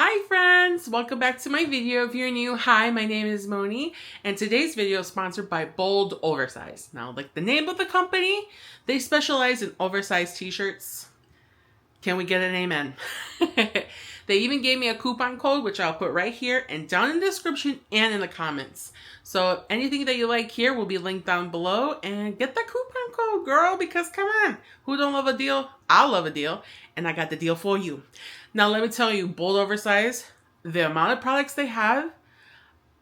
Hi friends, welcome back to my video. If you're new, hi, my name is Moni, and today's video is sponsored by Bold Oversize. Now, like the name of the company, they specialize in oversized t-shirts. Can we get an amen? They even gave me a coupon code, which I'll put right here and down in the description and in the comments. So anything that you like here will be linked down below, and get that coupon code, girl, because come on, who don't love a deal? I'll love a deal, and I got the deal for you. Now, let me tell you, Bold Oversize, the amount of products they have,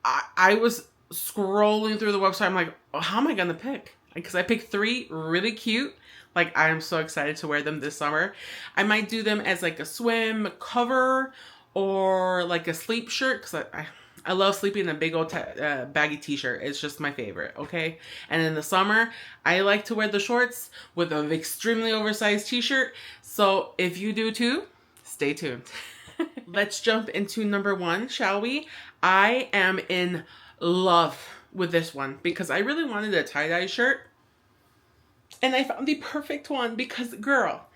I was scrolling through the website. I'm like, oh, how am I going to pick? Because I picked 3 really cute. Like, I am so excited to wear them this summer. I might do them as like a swim cover or like a sleep shirt, because I love sleeping in a big old baggy t-shirt. It's just my favorite, okay? And in the summer, I like to wear the shorts with an extremely oversized t-shirt. So if you do too, stay tuned. Let's jump into number 1, shall we? I am in love with this one because I really wanted a tie-dye shirt. And I found the perfect one because, girl,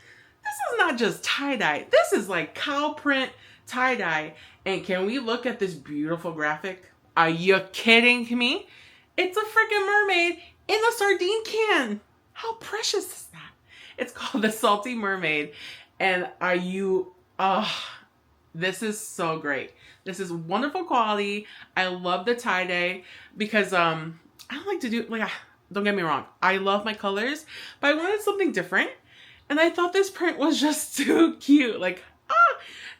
this is not just tie-dye. This is like cow print tie-dye. And can we look at this beautiful graphic? Are you kidding me? It's a freaking mermaid in a sardine can. How precious is that? It's called the Salty Mermaid. And are you... oh, this is so great. This is wonderful quality. I love the tie-dye because I don't like to do, like, don't get me wrong, I love my colors, but I wanted something different. And I thought this print was just too cute. Like,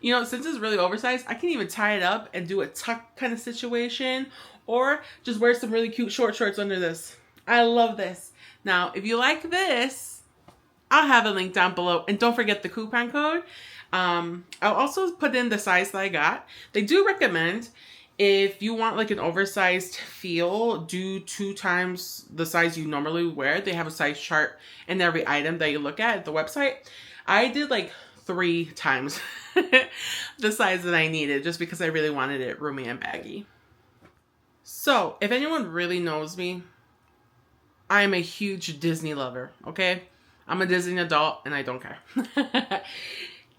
you know, since it's really oversized, I can even tie it up and do a tuck kind of situation, or just wear some really cute short shorts under this. I love this. Now, if you like this, I'll have a link down below. And don't forget the coupon code. I'll also put in the size that I got. They do recommend, if you want like an oversized feel, do 2 times the size you normally wear. They have a size chart in every item that you look at the website. I did like 3 times the size that I needed, just because I really wanted it roomy and baggy. So if anyone really knows me, I'm a huge Disney lover, okay? I'm a Disney adult and I don't care.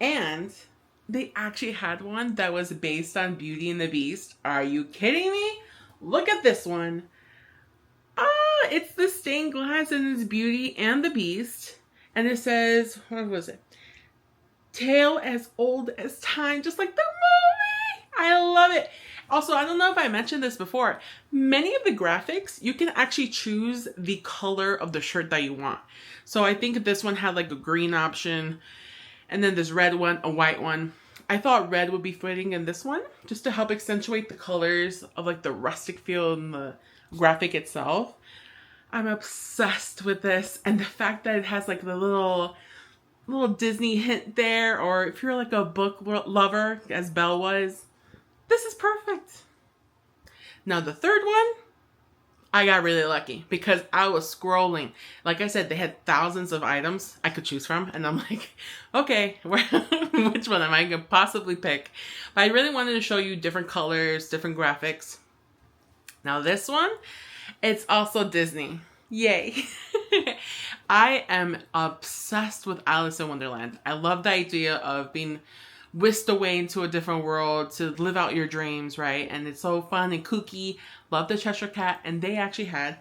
And they actually had one that was based on Beauty and the Beast. Are you kidding me? Look at this one. It's the stained glass and it's Beauty and the Beast. And it says, what was it? Tale as old as time, just like the movie. I love it. Also, I don't know if I mentioned this before. Many of the graphics, you can actually choose the color of the shirt that you want. So I think this one had like a green option, and then this red one, a white one. I thought red would be fitting in this one, just to help accentuate the colors of like the rustic feel in the graphic itself. I'm obsessed with this, and the fact that it has like the little Disney hint there, or if you're like a book lover, as Belle was, this is perfect. Now the third one, I got really lucky because I was scrolling. Like I said, they had thousands of items I could choose from. And I'm like, okay, which one am I going to possibly pick? But I really wanted to show you different colors, different graphics. Now this one, it's also Disney. Yay. I am obsessed with Alice in Wonderland. I love the idea of being whisked away into a different world to live out your dreams, right? And it's so fun and kooky. Love the Cheshire Cat. And they actually had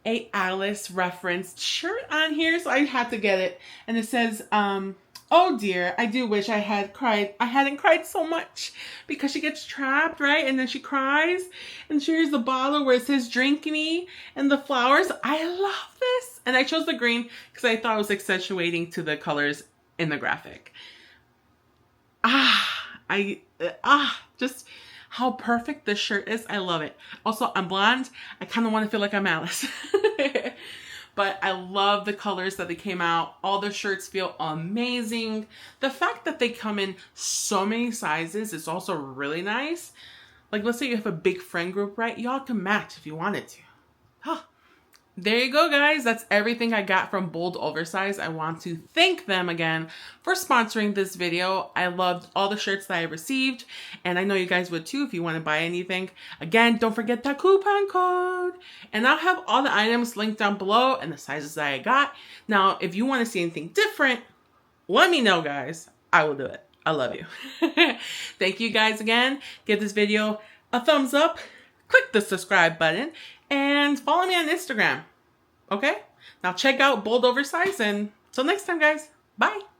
a Alice referenced shirt on here, so I had to get it. And it says, oh dear, I do wish I hadn't cried so much, because she gets trapped, right? And then she cries, and here's the bottle where it says drink me, and the flowers. I love this. And I chose the green because I thought it was accentuating to the colors in the graphic. Just how perfect this shirt is. I love it. Also, I'm blonde. I kind of want to feel like I'm Alice. But I love the colors that they came out. All the shirts feel amazing. The fact that they come in so many sizes is also really nice. Like, let's say you have a big friend group, right? Y'all can match if you wanted to. There you go, guys. That's everything I got from Bold Oversize. I want to thank them again for sponsoring this video. I loved all the shirts that I received, and I know you guys would too if you want to buy anything. Again, don't forget that coupon code. And I'll have all the items linked down below and the sizes that I got. Now, if you want to see anything different, let me know, guys. I will do it. I love you. Thank you guys again. Give this video a thumbs up, click the subscribe button, and follow me on Instagram. Okay? Now check out Bold Oversize, and till next time, guys. Bye.